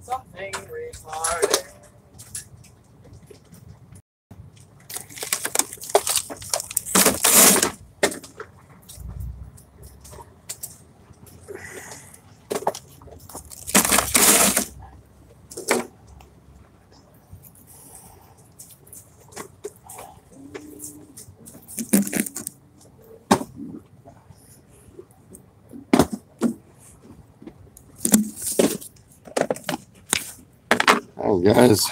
Something retarded. Oh, guys.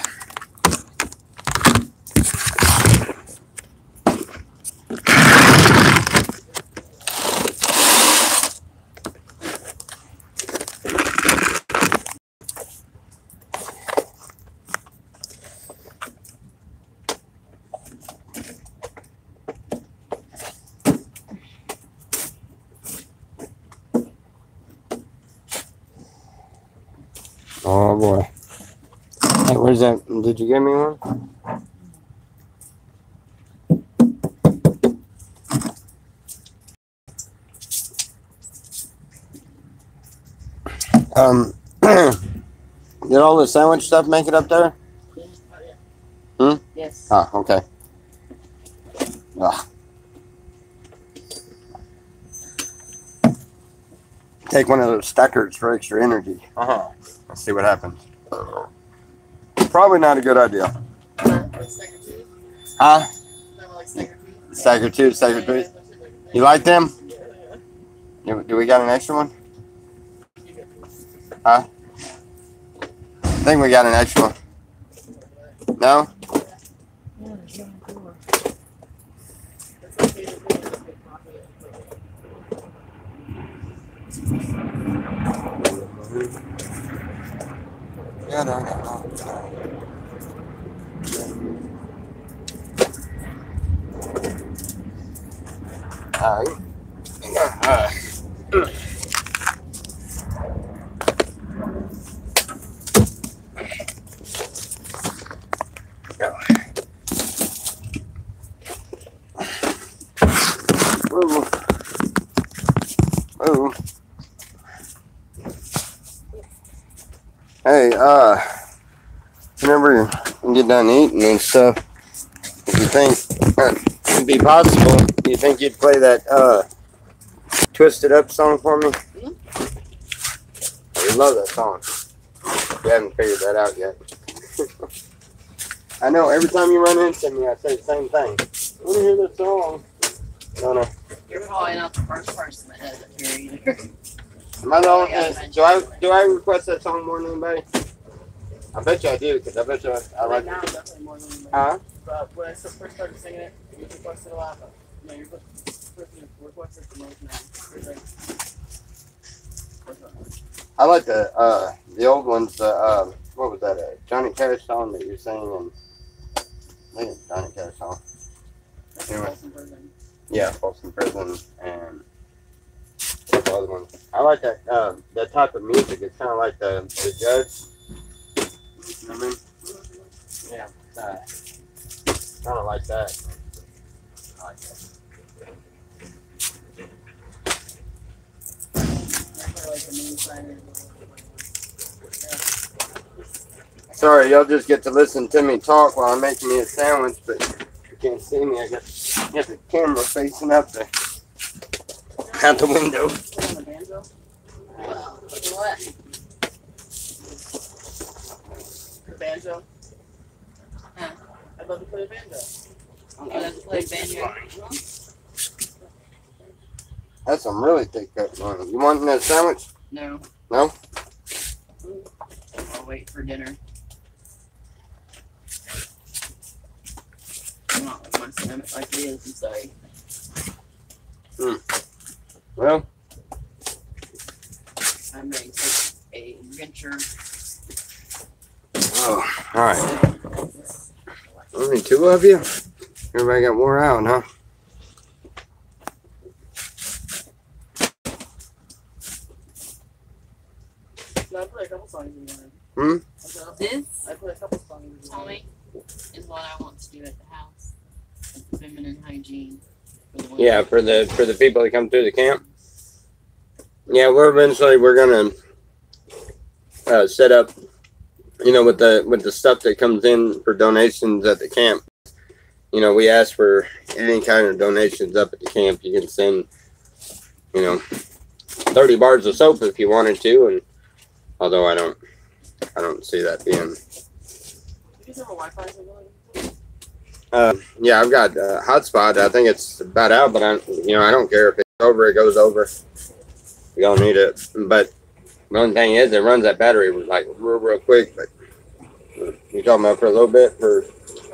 Oh boy. Hey, where's that? Did you give me one? Did all the sandwich stuff make it up there? Hmm? Yes. Ah, okay. Ugh. Take one of those stackers for extra energy. Let's see what happens. Probably not a good idea. Huh? Stagger 2, Stagger 3. You like them? Do we got an extra one? Huh? I think we got an extra one. No? Yeah, no. All right. Ooh. Hey, whenever you get done eating and stuff, if you think it'd be possible, do you think you'd play that Twisted Up song for me? I love that song. You haven't figured that out yet. I know, every time you run into me, I say the same thing. I want to hear this song. No, no. You're probably not the first person that has it here either. Am I the only, do I request that song more than anybody? I bet you I do, because I bet you I like now, it. definitely more than anybody. Huh? But when I first started singing it, you requested a lot, but no, you're requested the most now. I like the old ones, what was that, Johnny Cash song that you're singing? I think it's Johnny Cash song. Anyway. Yeah, Folsom Prison and a couple other ones. I like that that type of music. It's kind of like the Judge. You know what I mean? Yeah. Kind of like that. I like that. Sorry, y'all just get to listen to me talk while I'm making me a sandwich, but you can't see me. I got the camera facing out the window. What? The banjo? Huh? I'd love to play a banjo. I'd love to play a banjo. That's some really thick cut one. You want that sandwich? No. No? I'll wait for dinner. I'm not like my sandwich like it is, I'm sorry. Well, I'm ready to take a venture. Oh, alright. Only two of you? Everybody got wore out, huh? No, I play a couple songs in there. This, I play a couple songs in there. Tommy, is what I want to do at the house. Feminine hygiene. Yeah, for the people that come through the camp. Yeah, we're gonna set up you know, with the stuff that comes in for donations at the camp, you know, we ask for any kind of donations up at the camp. You can send, you know, 30 bars of soap if you wanted to, and although I don't see that being. You have a Wi-Fi signal? Yeah, I've got a hotspot. I think it's about out, but I don't care if it's over. It goes over. We don't need it. But the only thing is, it runs that battery like real quick. But you talking about for a little bit for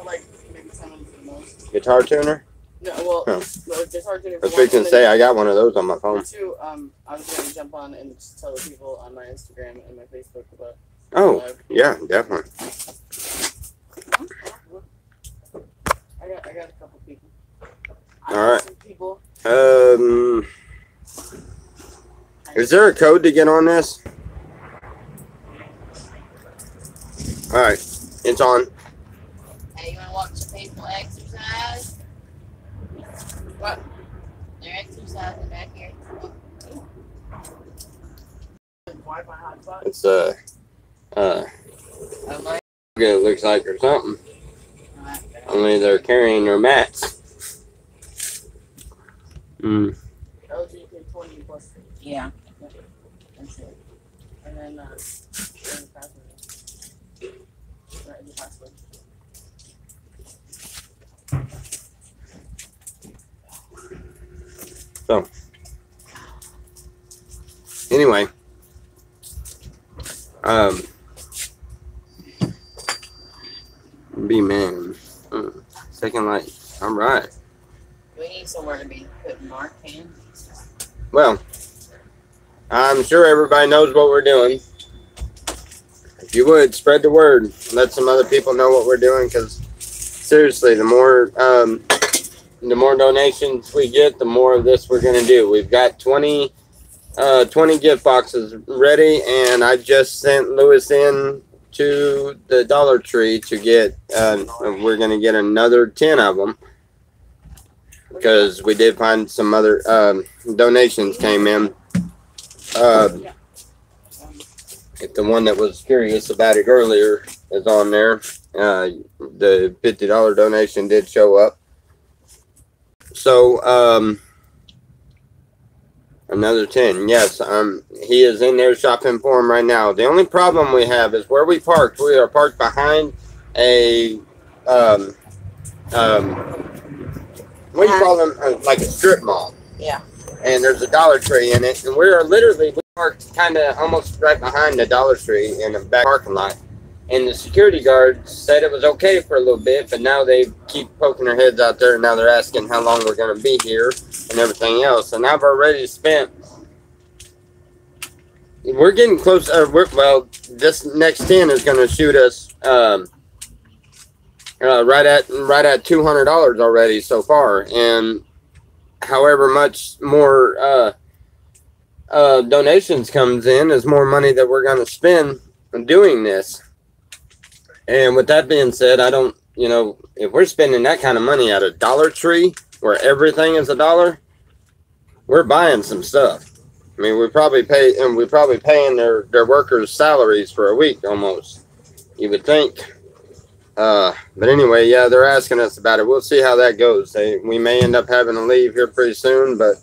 like maybe 10 minutes at the most. Guitar tuner? No, well, no, guitar tuner. I was fixing to say I got one of those on my phone. Two, I was gonna jump on and just tell the people on my Instagram and my Facebook about. Oh, yeah, definitely. I got a couple people. All right. Some people. Is there a code to get on this? All right, it's on. Hey, you want to watch some people exercise? What? They're exercising back here. Wi-Fi hotspot. It's Okay. it looks like or something. Alright. Only they're carrying their mats. LG 20 plus. Yeah. That's it. And then the password. Right, the password. So, anyway, be man. Second light. All right. We need somewhere to be putting our cans. Well, I'm sure everybody knows what we're doing. If you would, spread the word. Let some other people know what we're doing, because seriously, the more donations we get, the more of this we're going to do. We've got 20 gift boxes ready, and I just sent Lewis in to the Dollar Tree to get, we're going to get another 10 of them, because we did find some other donations came in. If the one that was curious about it earlier is on there, the $50 donation did show up. So, another 10. Yes, he is in there shopping for him right now. The only problem we have is where we parked. We are parked behind a, what do you call them? Like a strip mall. Yeah. And there's a Dollar Tree in it. And we parked kind of almost right behind the Dollar Tree in the back parking lot. And the security guard said it was okay for a little bit, but now they keep poking their heads out there, and now they're asking how long we're going to be here and everything else. And I've already spent. We're getting close. This next 10 is going to shoot us right at $200 already so far, and however much more donations comes in is more money that we're going to spend doing this. And with that being said, I don't, if we're spending that kind of money at a Dollar Tree where everything is $1, we're buying some stuff. I mean, we're probably paying their workers' salaries for a week almost, you would think. But anyway, yeah, they're asking us about it. We'll see how that goes. We may end up having to leave here pretty soon, but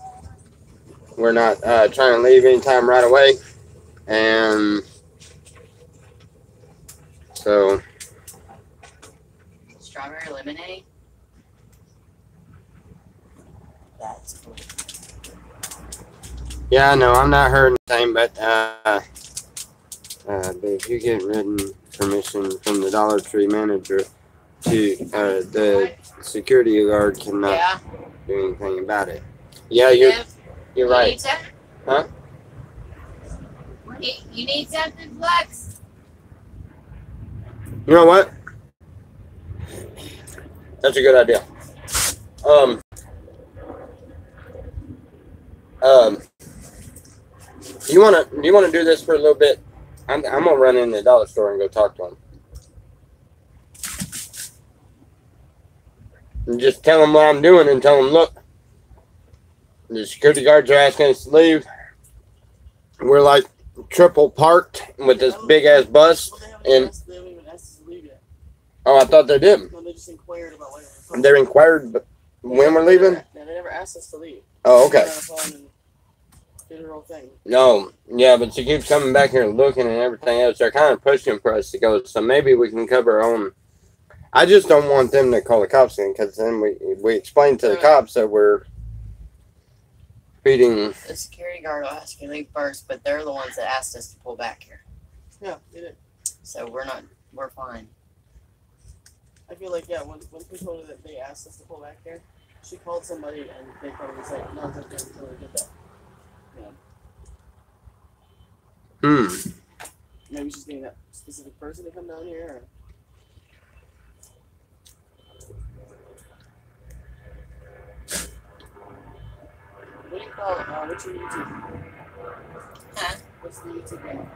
we're not trying to leave anytime right away. And so, Strawberry lemonade. That's cool. yeah, I know I'm not hurting anything, but if you get written permission from the Dollar Tree manager to the security guard cannot do anything about it. Yeah, you're right. Need something? Huh? You need something, Flex? You know what? That's a good idea. You wanna do this for a little bit? I'm gonna run in the dollar store and go talk to him. And just tell them what I'm doing and tell them, look, the security guards are asking us to leave. We're like triple parked with this big ass bus. And they haven't even asked us to leave yet. oh, I thought they did. No, they just inquired about when They inquired when we're leaving. Yeah, they never asked us to leave. Oh, okay. Did her whole thing. No, yeah, but she keeps coming back here and looking and everything else. They're kind of pushing for us to go, so maybe we can cover our own. I just don't want them to call the cops in, because then we explain to the cops that we're feeding. The security guard will ask you to leave first, but they're the ones that asked us to pull back here. Yeah, they did. So we're fine. I feel like, yeah, when we told her that they asked us to pull back here, she called somebody and they probably said, no, it's okay until we get that. Yeah. Maybe she's getting that specific person to come down here. Or... What do you call it? What's your YouTube? Huh? What's the YouTube name?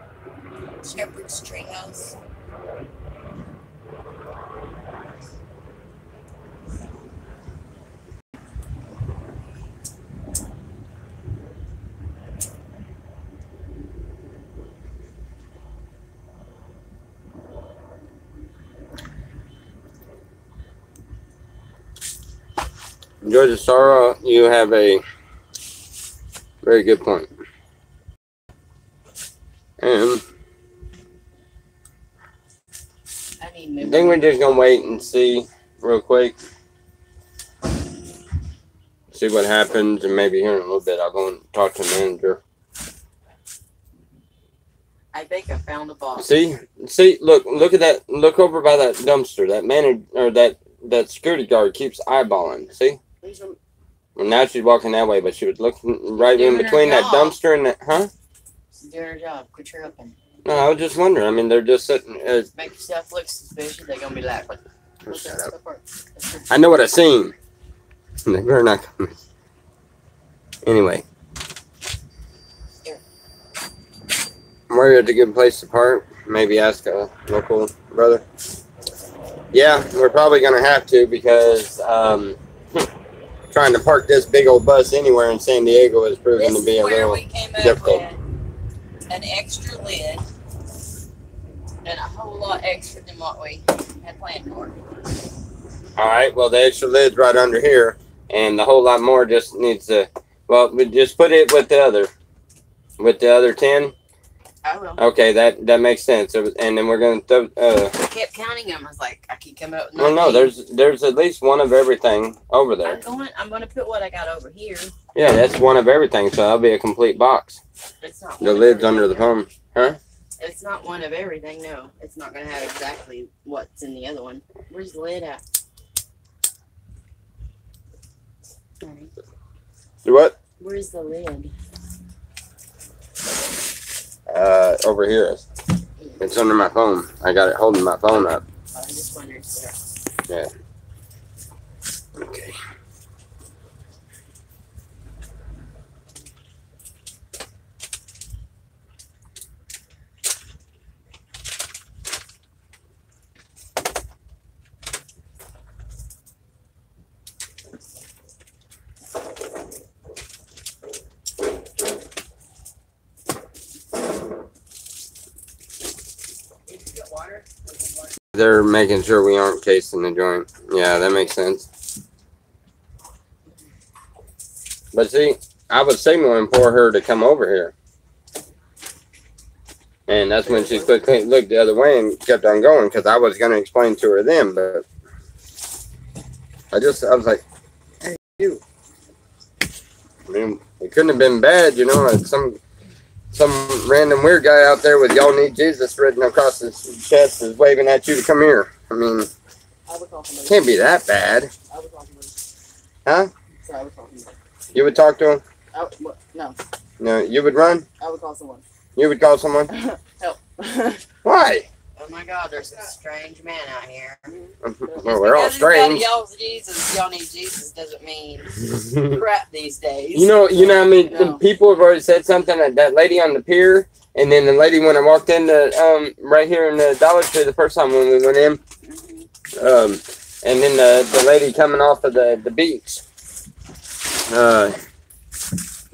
Shepherd's Treehouse. Georgia Sara, you have a very good point. And I think we're just going to wait and see real quick. See what happens, and maybe here in a little bit I'll go and talk to the manager. I think I found a box. See, look at that. Look over by that dumpster. That manager, or that security guard keeps eyeballing. See? Well, now she's walking that way, but she was looking right in between that dumpster and that, huh? She's doing her job. Quit chirping. No, I was just wondering. I mean, they're just sitting. Make yourself look suspicious. They're going to be laughing. Shut up. I know what I seen. They better not come. Anyway. Where at a good place to park? Maybe ask a local brother. Yeah, we're probably going to have to, because trying to park this big old bus anywhere in San Diego is proving to be a little difficult. An extra lid and a whole lot extra than what we had planned for. All right, well, the extra lid's right under here, and the whole lot more just needs to, well, we just put it with the other 10. I will. Okay, that makes sense. And then we're going to I kept counting them. I was like, I keep coming up with 19. Well, no, there's at least one of everything over there. I'm going to put what I got over here. Yeah, that's one of everything, so that'll be a complete box. It's not. The lid's under the phone. Huh? It's not one of everything, no. It's not going to have exactly what's in the other one. Where's the lid at? Do what? Where's the lid? Over here. It's under my phone. I got it holding my phone up. I just wondered. Yeah. Okay. They're making sure we aren't casing the joint. Yeah, that makes sense. But see, I was signaling for her to come over here. And that's when she quickly looked the other way and kept on going, because I was going to explain to her then, but I was like, hey, you. I mean, it couldn't have been bad, you know, some random weird guy out there with "Y'all Need Jesus" written across his chest is waving at you to come here. I mean, can't be that bad. I would talk to him. Huh? So I would talk to him. You would talk to him? No. No, you would run? I would call someone. You would call someone? Help. Why? Oh my God, there's a strange man out here. Well, we're all strange. Y'all need Jesus doesn't mean crap these days. You know, I mean, no. People have already said something, that lady on the pier, and then the lady when I walked in right here in the Dollar Tree the first time when we went in, and then the lady coming off of the beach.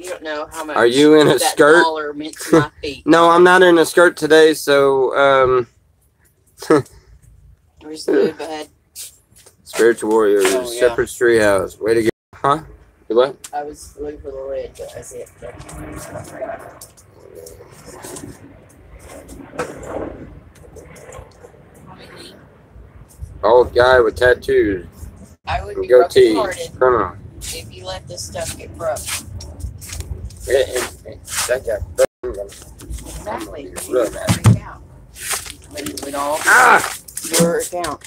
You don't know how much. Are you in a that skirt? dollar meant to my feet. No, I'm not in a skirt today, so Where's the mood, bud? Spiritual Warriors, Oh, yeah. Shepherd's Treehouse. Way to go. Huh? You what? I was looking for the lid, but I see it. Old guy with tattoos. I would be Goatee. broken-hearted Criminal. if you let this stuff get broke. That guy. Exactly. Look. You freak out. With all your account.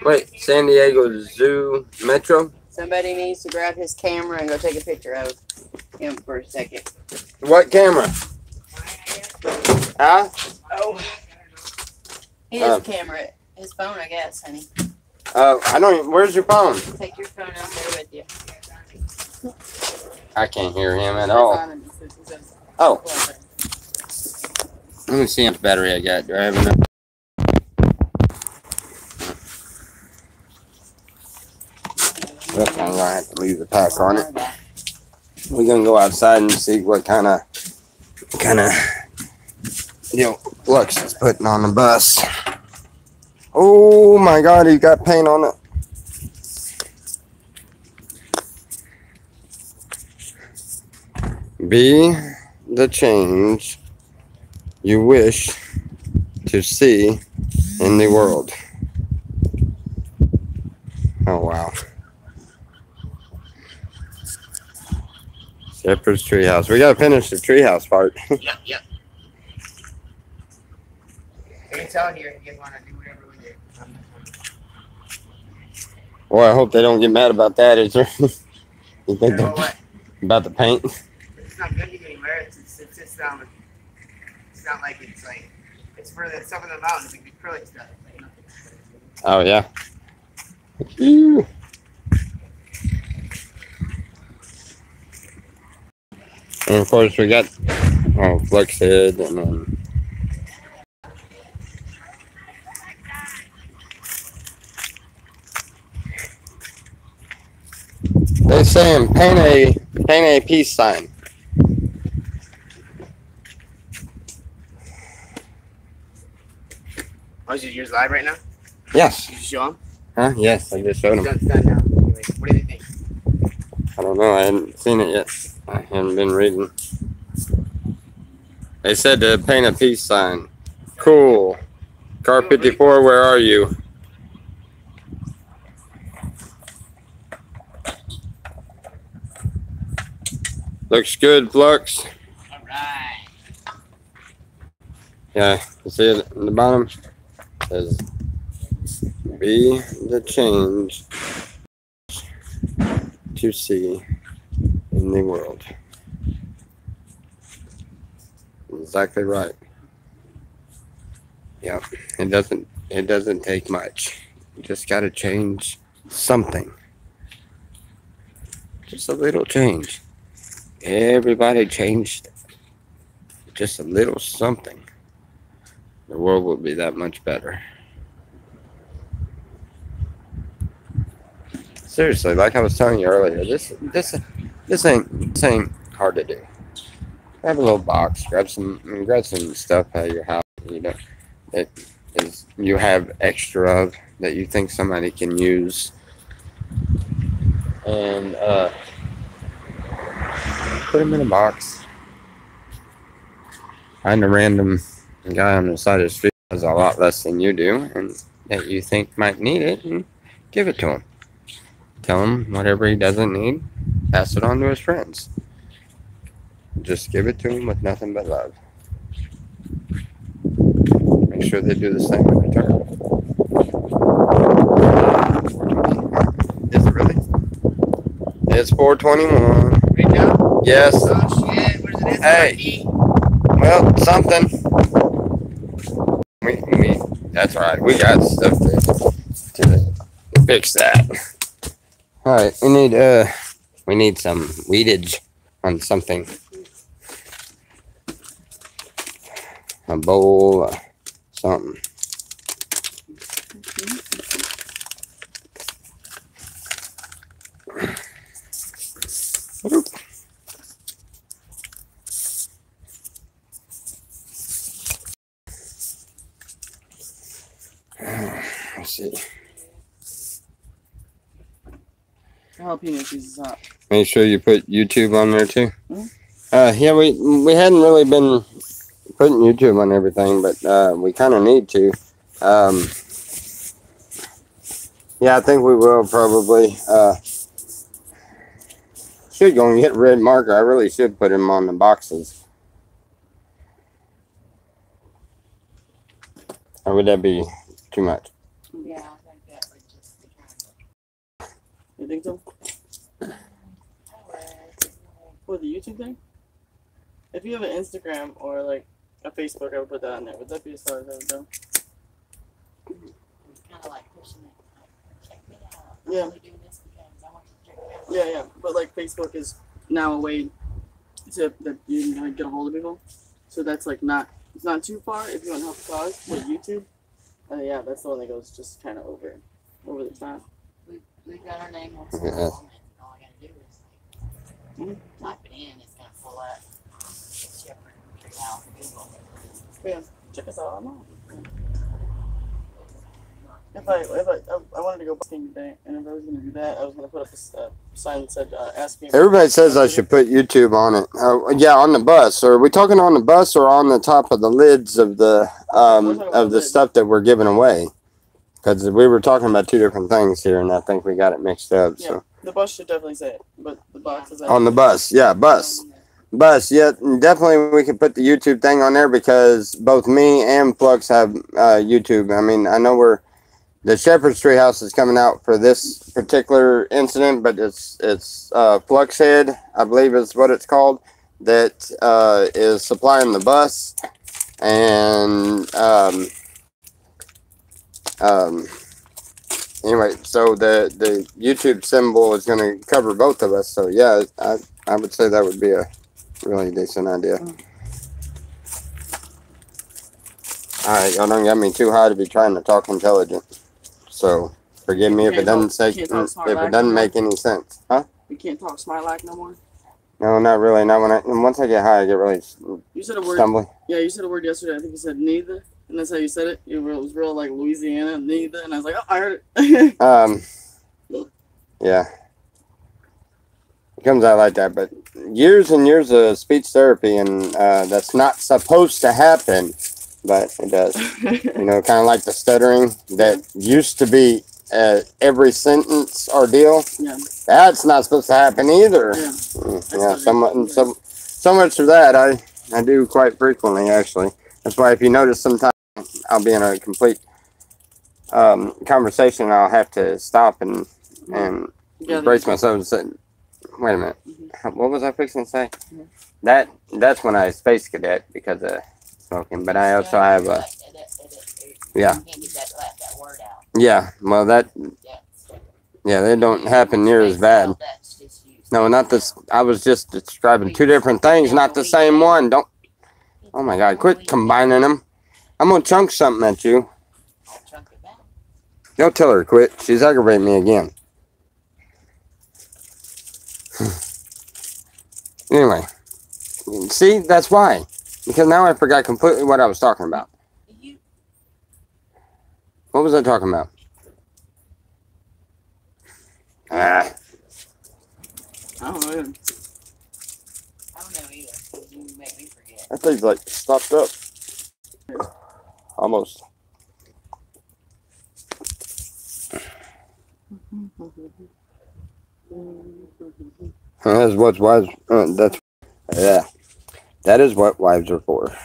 Wait, San Diego Zoo Metro? Somebody needs to grab his camera and go take a picture of him for a second. What camera? Huh? Oh. He has a camera. His phone, I guess, honey. I don't even, where's your phone? Take your phone out there with you. I can't hear him at all. Oh. Let me see how much battery I got. Do I have enough? Well, I'm gonna have to leave the pack on it. We're gonna go outside and see what kind of Lux is putting on the bus. Oh my God, he got paint on it. Be the change you wish to see in the world. Oh wow. Shepherd's Treehouse. We gotta finish the treehouse part. Yep. It's out here if you guys want to do whatever we do. Boy, I hope they don't get mad about that. Is there? You think You know what? about the paint? It's not going to get anywhere. It's just it's not like it's for the stuff in the mountains, like the acrylic stuff. Like nothing. Oh yeah. Ew. And of course we got Flex Head and then they're saying paint a peace sign. Oh, is yours live right now? Yes. Did you show them? Huh? Yes, I just showed them. It's done now. Anyway, what do they think? I don't know. I hadn't seen it yet. I haven't been reading. They said to paint a peace sign. Cool. Car 54, where are you? Looks good, Flux. All right. Yeah, you see it in the bottom? It says, be the change to see in the world. Exactly right. Yep. It doesn't take much. You just gotta change something. Just a little change. Everybody changed just a little something. The world would be that much better. Seriously, like I was telling you earlier, this ain't hard to do. Grab a little box, grab some stuff out of your house, you know, that is you have extra of that you think somebody can use, and put them in a box. Find a random guy on the side of the street who has a lot less than you do, and that you think might need it, and give it to him. Tell him whatever he doesn't need, pass it on to his friends. Just give it to him with nothing but love. Make sure they do the same in return. Is it really? It's 4:21. Right now? Yes. Oh shit! What is it? Hey. Well, something. We that's right. We got stuff to fix that. All right, we need some weedage on something. A bowl, something. Oop. Let's see. Jalapeno cheese is hot. Make sure you put YouTube on there too. Hmm? Yeah, we hadn't really been putting YouTube on everything, but we kind of need to. Yeah, I think we will probably. Should go and get red marker. I really should put them on the boxes. Or would that be too much? Yeah, I think that would just be kind You think so? of. For the YouTube thing? If you have an Instagram or like a Facebook, I would put that on there. Would that be as far as I would go? Kind of like pushing it. Like, check me out. Yeah. I'm only doing this because I want you to check me out. Yeah, yeah. But like Facebook is now a way to that you can get a hold of people. So that's like not it's not too far if you want to help the cause. But YouTube, yeah, that's the one that goes just kind of over the top. We've got our name on Yeah. some of them, and all I gotta do is like, type it in. It's gonna pull up Shepherd Treehouse Google. Yeah, check us out online. If I wanted to go biking today, and if I was gonna do that, I was gonna put up a sign that said, "Ask me." Everybody says I should put YouTube on it. Yeah, on the bus. Are we talking on the bus or on the top of the lids of the stuff that we're giving away? Because we were talking about two different things here, and I think we got it mixed up. Yeah, So the bus should definitely say it, but the box is on the bus, yeah, bus. Yeah, definitely we could put the YouTube thing on there because both me and Flux have YouTube. I mean, I know the Shepherd's Treehouse is coming out for this particular incident, but it's Flux Head, I believe is what it's called, that is supplying the bus, and anyway, so the YouTube symbol is going to cover both of us. So yeah, I would say that would be a really decent idea. All right, y'all don't got me too high to be trying to talk intelligent. So forgive me if it doesn't make any sense, huh? You can't talk smart like no more. No, not really. Not once I get high, I get really You said a word. stumbling. Yeah, you said a word yesterday. I think you said neither, and that's how you said it. It was real like Louisiana neither, and I was like, oh, I heard it. Yeah, it comes out like that. But years and years of speech therapy, and that's not supposed to happen, but it does. You know, kind of like the stuttering that used to be every sentence ordeal. Yeah. That's not supposed to happen either. Yeah. Yeah, so much of that I do quite frequently, actually. That's why if you notice sometimes I'll be in a complete conversation and I'll have to stop and brace myself and say, wait a minute, what was I fixing to say? That's when I space cadet because of smoking, but I also have a, yeah. Yeah, well yeah, they don't happen near as bad. No, not this. I was just describing two different things, not the same one. Don't. Oh my God! Quit combining them. I'm gonna chunk something at you. Don't tell her to quit. She's aggravating me again. Anyway, see, that's why. Because now I forgot completely what I was talking about. What was I talking about? I don't know. I don't know either. You make me forget. That thing's like stopped up. Almost. That's what wives. Yeah. That is what wives are for.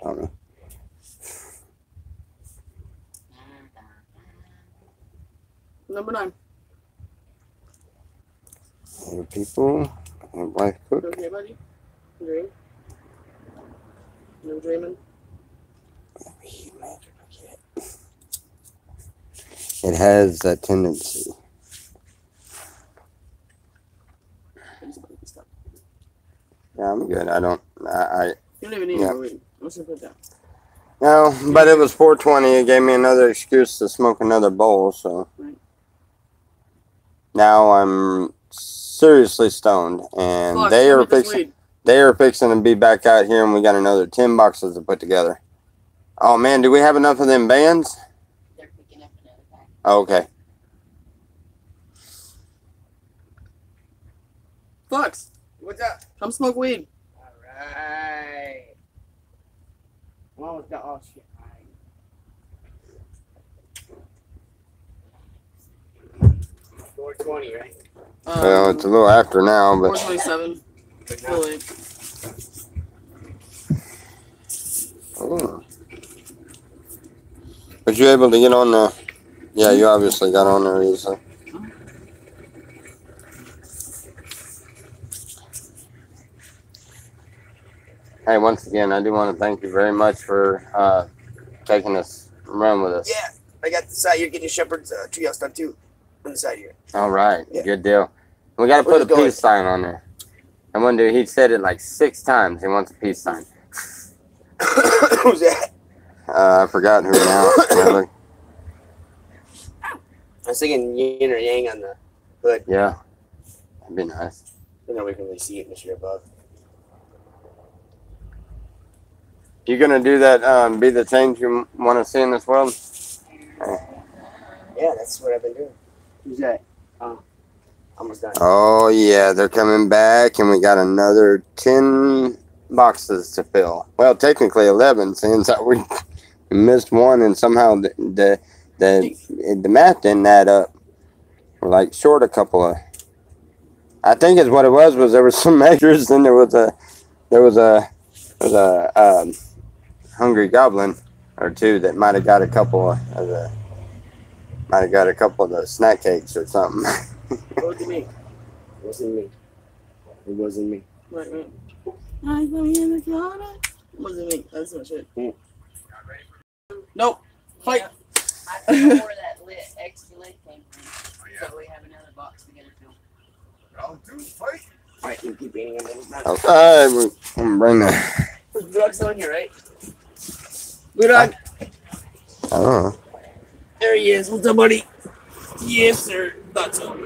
Tommy. Number 9. Other people. Wife cook. Okay, buddy. Dream. No dreaming. It has that tendency. Yeah, I'm good. I don't. You don't even need more weed. I'm just gonna put it down. No, but it was 420. It gave me another excuse to smoke another bowl. So now I'm seriously stoned, and Fuck, they are fixing to be back out here, and we got another 10 boxes to put together. Oh man, do we have enough of them bands? Oh, okay. Fox, What's up? come smoke weed. Alright. I'm almost done. Oh shit. Alright. 420, right? Well, it's a little after now, but 427. But Too late. oh. Was you able to get on the? Yeah, you obviously got on there easily. Hey, once again, I do want to thank you very much for taking this run with us. Yeah, I got the side here. Get your shepherd's treehouse done too. On the side here. All right, Yeah. good deal. We got to put a Where's it going? peace sign on there. And one dude, he said it like 6 times. He wants a peace sign. Who's that? I forgot who now. Really. I was thinking yin or yang on the hood. Yeah, that'd be nice. You know, we can really see it unless you're above. You gonna do that? Be the change you want to see in this world? Yeah, that's what I've been doing. Who's that? Oh, almost done. Oh yeah, they're coming back, and we got another 10 boxes to fill. Well, technically 11, since we missed one, and somehow the math didn't add up. We're like short a couple of. I think is what it was there was some measures, and there was a hungry goblin or two that might have got a couple of the snack cakes or something. It wasn't me. It wasn't me. It wasn't me. Right. I go in the corner. Wasn't me. That's my shit. Nope. Fight. Yeah. I don't know where that extra lit came from. So we have another box to get it filled. Round 2, fight. Alright, you keep eating them. Okay, we're gonna bring the. Blue Dog's on here, right? Blue Dog. I don't know. There he is. What's up, buddy? Yes, sir. Thought so.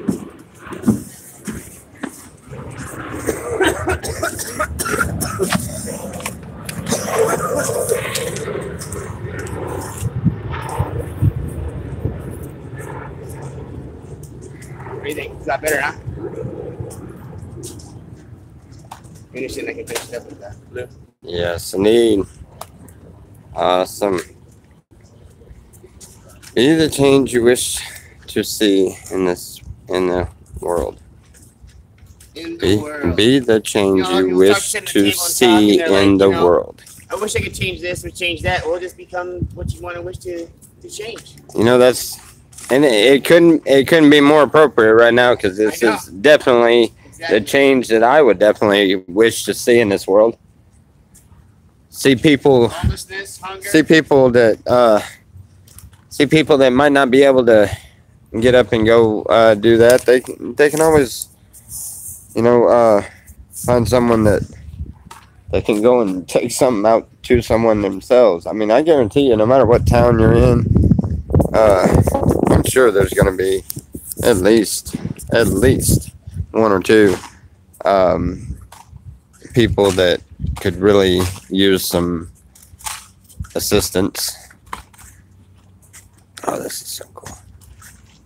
What do you think? Is that better, huh? Finish it. I can finish it up with that blue. Yes, indeed. Awesome. Be the change you wish to see in the world. In the world. Be the change You know, you you wish talk, to the see table and in they're the like, you know, world. I wish I could change this or change that, or just become what you want to wish to change. You know, and it couldn't be more appropriate right now, because this is definitely the change that I would definitely wish to see in this world. See people that might not be able to get up and go do that. They can always, find someone that they can go and take something out to someone themselves. I mean, I guarantee you, no matter what town you're in, I'm sure there's going to be at least 1 or 2 people that could really use some assistance. Oh, this is so cool.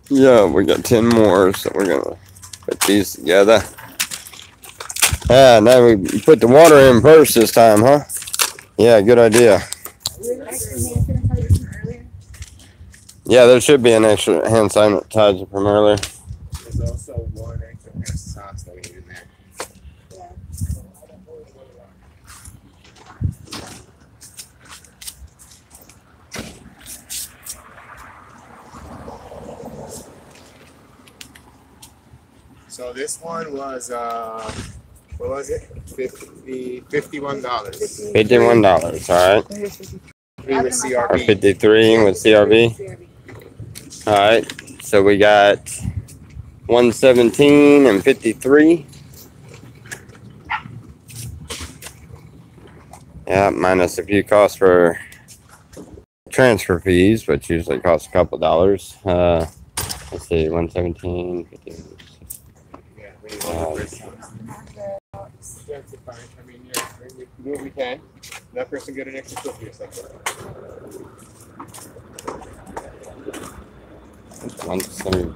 Yeah, we got 10 more, so we're gonna put these together. Now we put the water in first this time, huh? Yeah, good idea. Yeah, there should be an extra hand sanitizer from earlier. There's also one extra pair of socks that we need in there. So this one was what was it? $51. $51, all right. 3 with CRB. Or 53 with CRB. All right, so we got 117 and 53. Yeah, minus a few costs for transfer fees, which usually costs a couple dollars. Let's see, 117, 50. Yeah, we need one first. That's fine. I mean, yeah, we can do what we can. That person get an extra cookie or something. 170.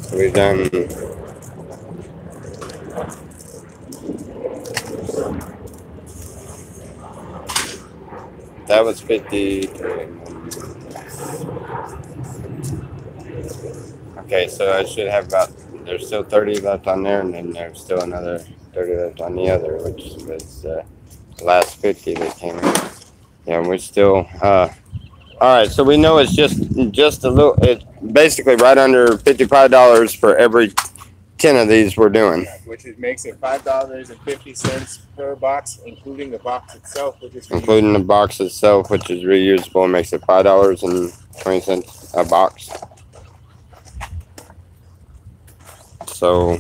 So we've done. That was 50. Okay, so I should have about. There's still 30 left on there, and then there's still another 30 left on the other, which was the last 50 that came in. Yeah, we're still. All right, so we know it's just a little. It's basically right under $55 for every 10 of these we're doing. Which makes it $5.50 per box, including the box itself, which is Including the box itself, which is reusable, makes it $5.20 a box. So,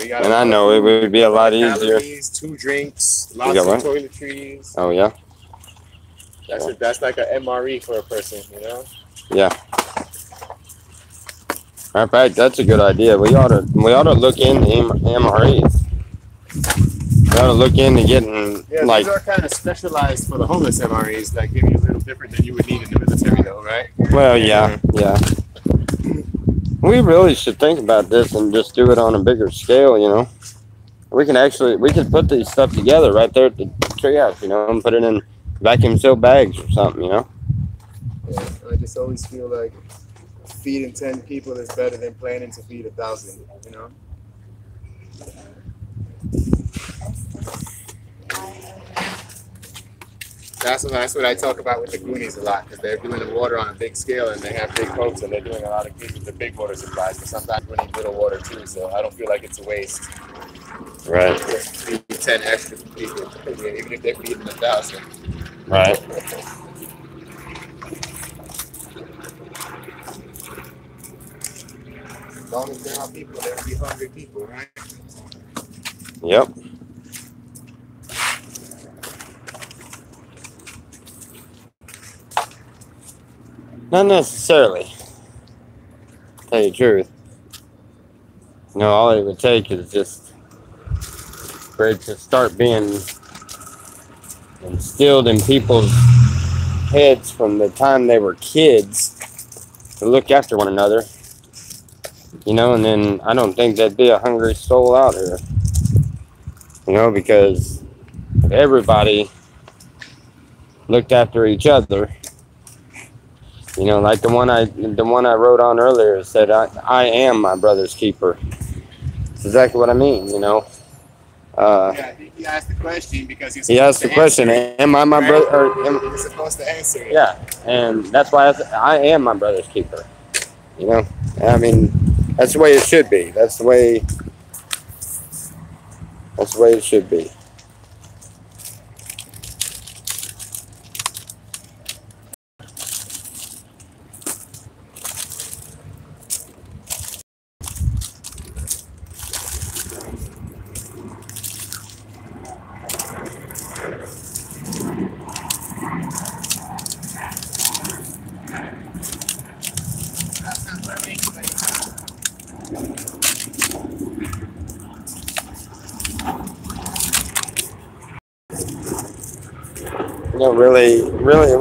and I know it would be a lot easier. 2 drinks, lots of toiletries. Oh yeah. That's like an MRE for a person, you know. Yeah. In fact, that's a good idea. We ought to look into MREs. We ought to look into getting these are kind of specialized for the homeless MREs that give you a little different than you would need in the military, though, right? Well, yeah. We really should think about this and just do it on a bigger scale, you know. We could put these stuff together right there at the treehouse, you know, and put it in vacuum sealed bags or something, you know. Yeah, I just always feel like feeding 10 people is better than planning to feed 1,000, you know. That's what I talk about with the Goonies a lot, because they're doing the water on a big scale and they have big boats and they're doing a lot of good with the big water supplies, but sometimes we need little water too, so I don't feel like it's a waste. Right. Just feed 10 extra people, even if they're feeding 1,000. Right. As long as there are people, there will be hungry people, right? Yep. Not necessarily. To tell you the truth. You know, all it would take is just for it to start being instilled in people's heads from the time they were kids to look after one another. You know, and then I don't think there'd be a hungry soul out here. You know, because if everybody looked after each other. You know, like the one I wrote on earlier said, I am my brother's keeper. That's exactly what I mean, you know. Yeah, he asked the question because he asked the question, am I my brother? You're supposed to answer it. Yeah, and that's why I am my brother's keeper. You know, I mean, that's the way it should be. That's the way it should be. You know, really, it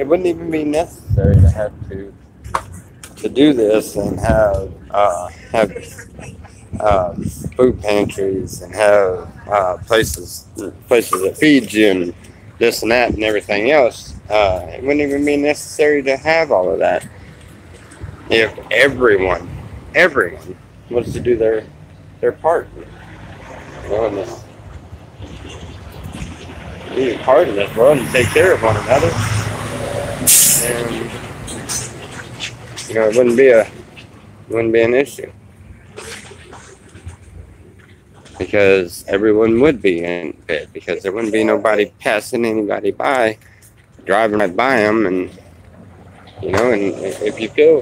wouldn't even be necessary to have to do this and have food pantries and have places that feed you and this and that and everything else. It wouldn't even be necessary to have all of that if everyone was to do their part. You know, and be a part of this world and take care of one another, and you know, it wouldn't be an issue because everyone would be in bed because there wouldn't be nobody passing anybody by, driving right by them, and you know, and if you feel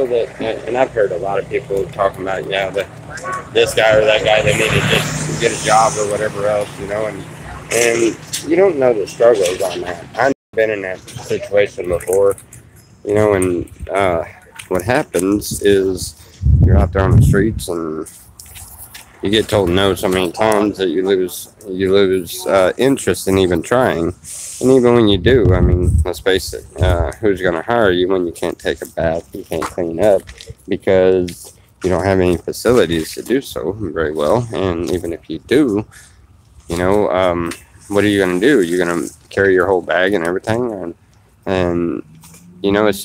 that, and I've heard a lot of people talking about, yeah, that this guy or that guy, they need to just get a job or whatever else, you know, and you don't know the struggles on that. I've been in that situation before, you know, and what happens is you're out there on the streets and you get told no so many times that you lose interest in even trying. And even when you do, I mean, let's face it, who's going to hire you when you can't take a bath, you can't clean up, because you don't have any facilities to do so very well. And even if you do, you know, what are you going to do? You're going to carry your whole bag and everything, and you know, it's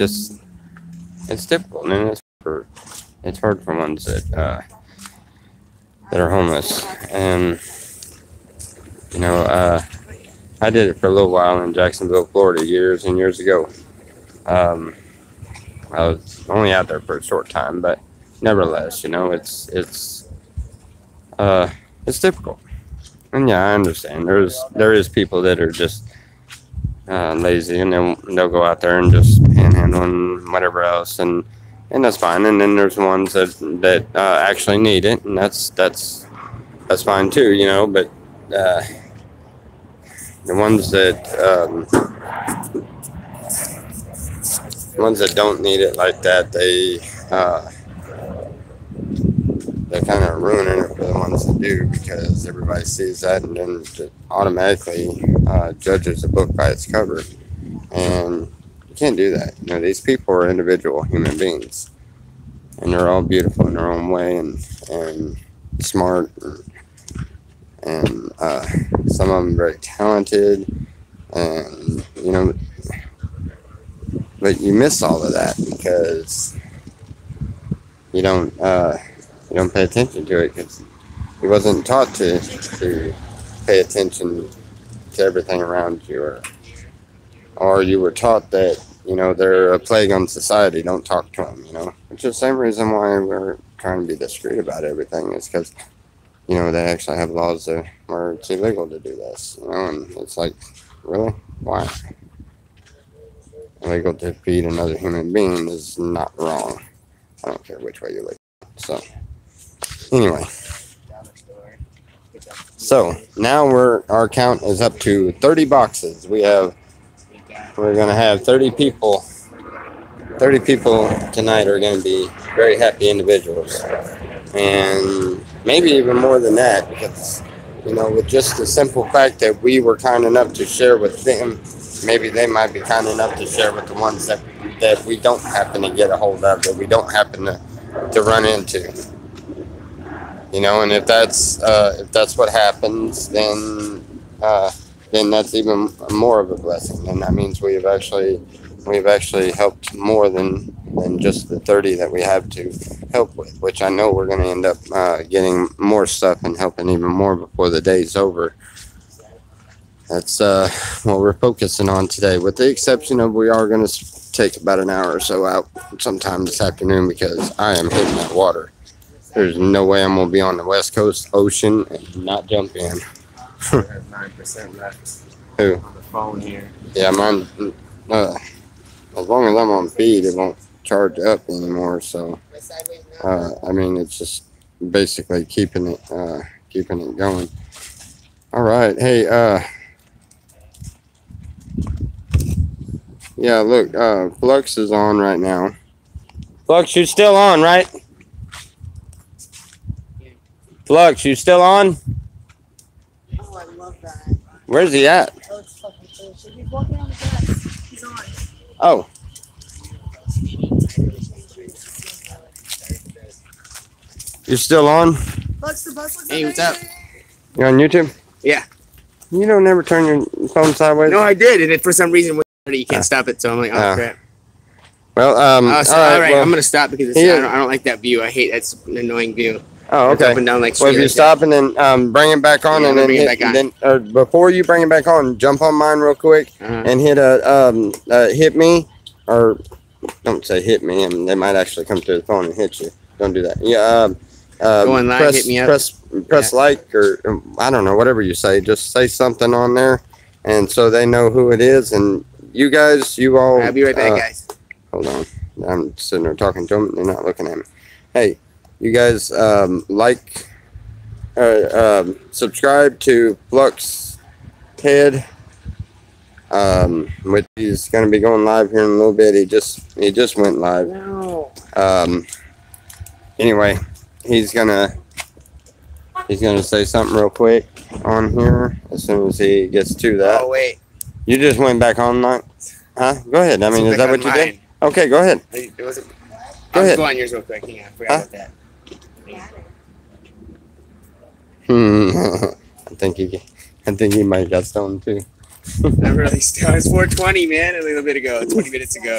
difficult, and it's hard for ones that are homeless. And you know, I did it for a little while in Jacksonville, Florida, years and years ago. I was only out there for a short time, but nevertheless, you know, it's difficult. And yeah, I understand. There is people that are just lazy, and they'll go out there and just panhandle and whatever else, and that's fine. And then there's ones that actually need it, and that's fine too, you know. But the ones that don't need it like that, they're kind of ruining it for the ones that do, because everybody sees that and then automatically judges a book by its cover. And you can't do that. You know, these people are individual human beings, and they're all beautiful in their own way, and smart, and some of them very talented, and you know, but you miss all of that because you don't pay attention to it, because he wasn't taught to pay attention to everything around you, or you were taught that, you know, they're a plague on society, don't talk to them, you know. Which is the same reason why we're trying to be discreet about everything, is because, you know, they actually have laws where it's illegal to do this, you know. And it's like, really? Why? Illegal to feed another human being is not wrong. I don't care which way you look. So anyway, so now our count is up to 30 boxes. We're gonna have 30 people. 30 people tonight are gonna be very happy individuals, and maybe even more than that, because, you know, with just the simple fact that we were kind enough to share with them, maybe they might be kind enough to share with the ones that we don't happen to get a hold of, that we don't happen to run into. You know, and if that's what happens, then that's even more of a blessing. And that means we've actually helped more than just the 30 that we have to help with, which I know we're going to end up getting more stuff and helping even more before the day's over. That's what we're focusing on today, with the exception of we are going to take about an hour or so out sometime this afternoon, because I am hitting that water. There's no way I'm going to be on the West Coast Ocean and not jump in. I have 9% left. Who? On the phone here. Yeah, mine, as long as I'm on feed, it won't charge up anymore. So, I mean, it's just basically keeping it going. All right. Hey, yeah, look, Flux is on right now. Flux, you still on, right? Flux, you still on? Oh, I love that. Where's he at? Oh, it's fucking bullshit. He's walking on the grass. He's on. Oh. You still on? Flux the bus. Hey, what's up? You on YouTube? Yeah. You don't never turn your phone sideways? No, I did, and for some reason you can't stop it. So I'm like, oh crap. Well, all right, well, I'm gonna stop because I don't like that view. I hate that's an annoying view. Oh, okay. Up and down like well, if you stop and then bring it back on, and then hit, before you bring it back on, jump on mine real quick and hit hit me, or don't say hit me, and they might actually come to the phone and hit you. Don't do that. Yeah. Go online, hit me up. Press like, or I don't know, whatever you say. Just say something on there, and so they know who it is. And you guys, you all. I'll be right back, guys. Hold on. I'm sitting there talking to them. They're not looking at me. Hey, you guys, subscribe to Flux Head, which he's going to be going live here in a little bit. He just went live. No. Anyway, he's gonna He's gonna say something real quick on here as soon as he gets to that. Oh wait. You just went back online? Huh? Go ahead. I mean, is that what you did? Okay, go ahead. It wasn't. Go ahead. Go on yours real quick. Hang on, I forgot about that. I think he might have got stoned too. I'm really still. It's 4:20, man. A little bit ago, 20 minutes ago.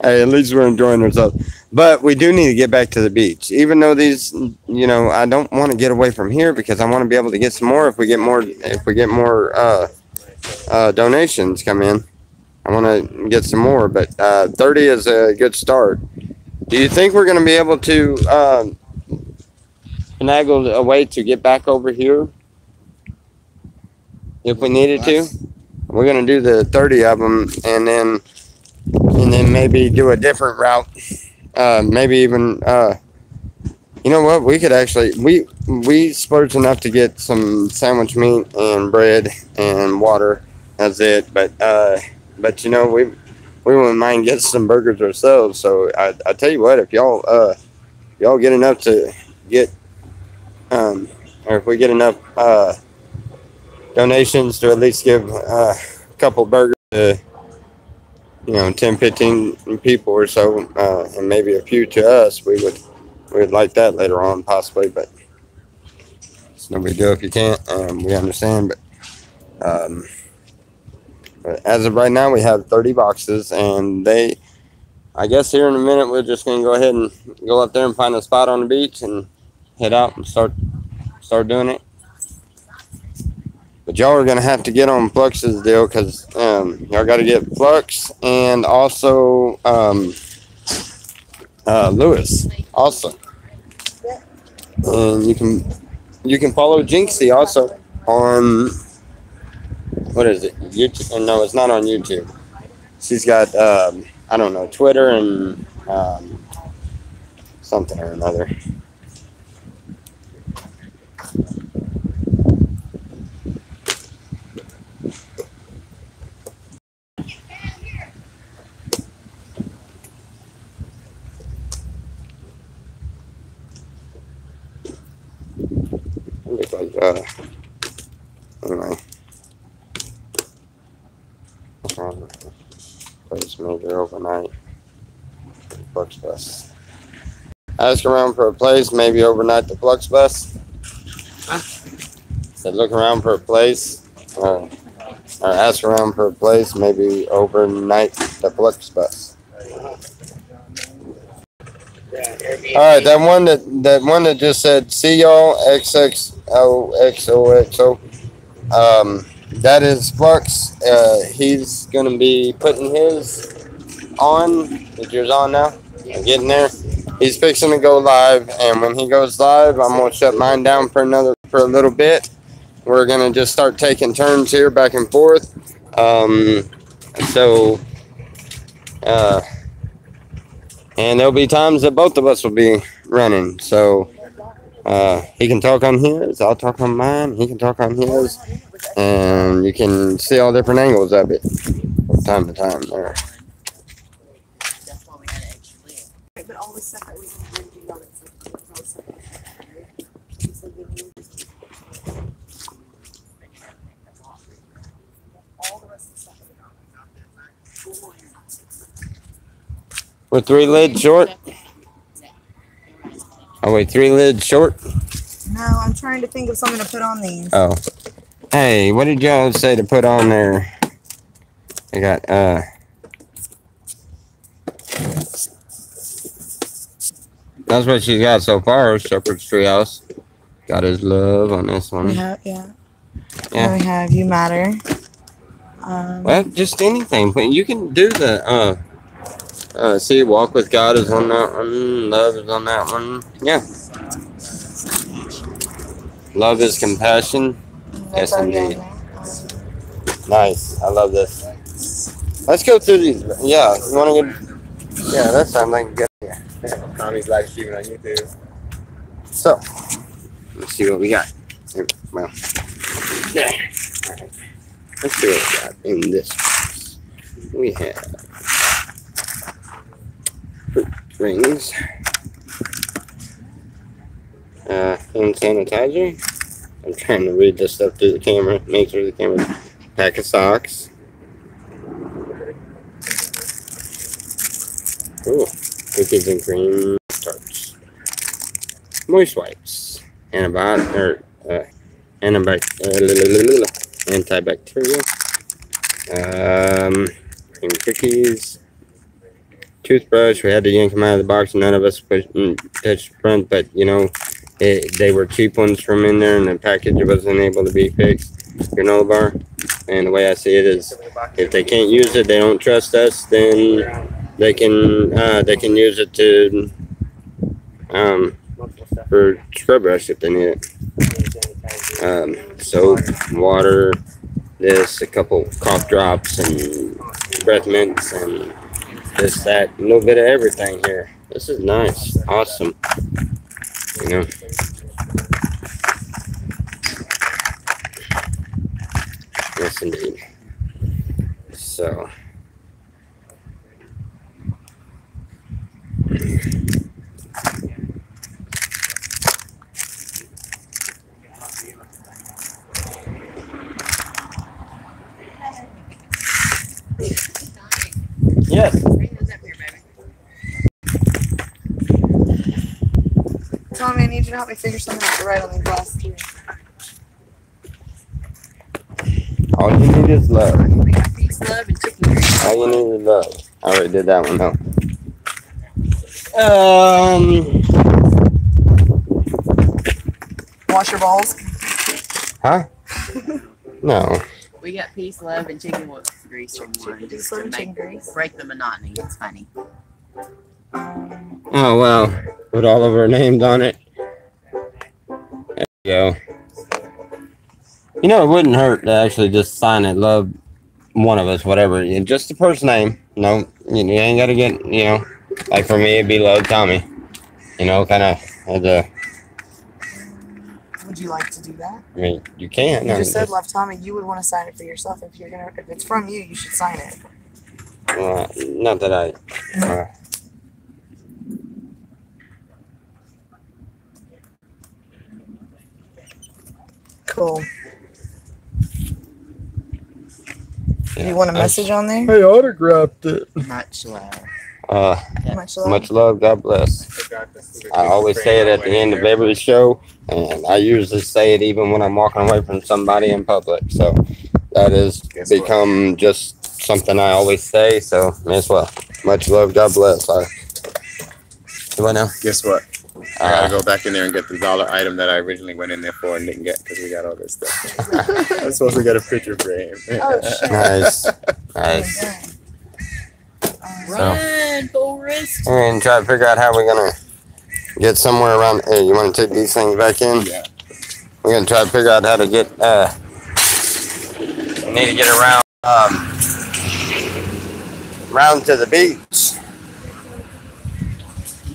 Hey, at least we're enjoying ourselves. But we do need to get back to the beach. Even though these, you know, I don't want to get away from here because I want to be able to get some more if we get more donations come in. I want to get some more, but 30 is a good start. Do you think we're going to be able to finagle a way to get back over here if we needed to? We're going to do the 30 of them and then maybe do a different route. Maybe even, you know what? We could actually, we splurged enough to get some sandwich meat and bread and water. That's it. But you know, we wouldn't mind getting some burgers ourselves. So I tell you what, if y'all get enough to get, or if we get enough donations to at least give a couple burgers to, you know, 10, 15 people or so, and maybe a few to us, we would like that later on possibly, but it's no big deal if you can't. We understand, but as of right now, we have 30 boxes, and I guess here in a minute, we're just going to go ahead and go up there and find a spot on the beach and head out and start doing it. But y'all are going to have to get on Flux's deal because y'all got to get Flux and also Lewis also. And you can follow Jinxie also on, what is it? YouTube? No, it's not on YouTube. She's got, I don't know, Twitter and something or another. Anyway, place maybe overnight. Flux bus. Ask around for a place, maybe overnight the Flux bus. Huh? Said look around for a place, or ask around for a place, maybe overnight the Flux bus. All right, that one that just said see y'all XXOXOXO. That is Flux. He's gonna be putting his on. Is yours on now? Getting there. He's fixing to go live, and when he goes live, I'm gonna shut mine down for a little bit. We're gonna just start taking turns here back and forth. And there'll be times that both of us will be running. So he can talk on his, I'll talk on mine, he can talk on his, and you can see all different angles of it from time to time there. That's why we had an extra lid. But all the stuff that we can do on it, all the rest of the stuff. We're 3 lids short? Oh wait, 3 lids short? No, I'm trying to think of something to put on these. Oh. Hey, what did y'all say to put on there? I got, that's what she's got so far, Shepherd's Treehouse. Got his love on this one. We have, yeah. We have You Matter. Well, just anything. But you can do the, see, Walk with God is on that one. Love is on that one. Yeah. Love is compassion. Yes, indeed. Nice. I love this. Let's go through these. Yeah. You want to go? Yeah, that sounds like a good idea. Tommy's live streaming on YouTube. So, let's see what we got. Well, yeah. All right. Let's see what we got in this box. We have fruit rings. Hand sanitizer. I'm trying to read this stuff through the camera. Make sure the camera. Pack of socks. Ooh, cookies and cream tarts. Moist wipes. Antibacterial. Cream cookies. Toothbrush. We had to yank them out of the box. None of us touched the front, but you know, they were cheap ones from in there, and the package wasn't able to be fixed. Granola bar. And the way I see it is, if they can't use it, they don't trust us, then they can use it to for scrub brush if they need it. Soap, water, this, a couple cough drops, and breath mints, and this, that, a little bit of everything here. This is nice, awesome. You know. Yes, indeed. So. Yes. Tommy, I need you to help me figure something out to write on these last two. All you need is love. Peace, love, and chicken grease. All you need is love. I already did that one though. Wash your balls. Huh? No. We got peace, love, and chicken grease from one. Just to Chicken grease. break the monotony. It's funny. Oh well. Put all of our names on it. There you go. You know, it wouldn't hurt to actually just sign it. Love one of us, whatever. Just the first name. No, you ain't got to get, you know, like for me, it'd be Love Tommy. You know, kind of as a. Would you like to do that? I mean, you can't. You just said Love Tommy. You would want to sign it for yourself. If it's from you, you should sign it. Not that I. Cool. Do you want a message on there? I autographed it. Much love. Much love. Much love. God bless. I always say it at the end of every show, and I usually say it even when I'm walking away from somebody in public. So that has become just something I always say. So as well. Much love. God bless. Do I know? Guess what? I gotta go back in there and get the dollar item that I originally went in there for and didn't get because we got all this stuff. I was supposed to get a picture frame. Oh, shit. Nice. Nice. Run, Forrest. And try to figure out how we're gonna get somewhere around. Hey, you want to take these things back in? Yeah. We're gonna try to figure out how to get. We need to get around. Round to the beach.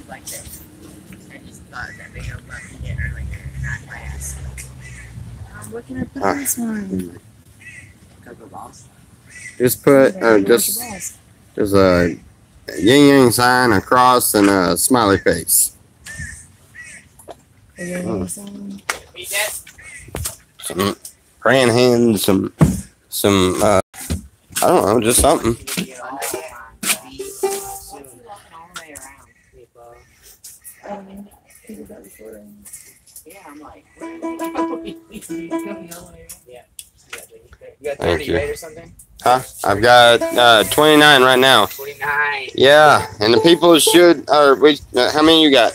Like this. I just thought that big old bucket hit earlier, not last. What can I put on this one? Cocoa balls. Just put there's a yin yang sign, a cross, and a smiley face. Some praying hands, some I don't know, just something. Yeah, I'm like, You got 30, Thank you. right, or something? Huh? I've got 29 right now. 29. Yeah, and the people should. How many you got?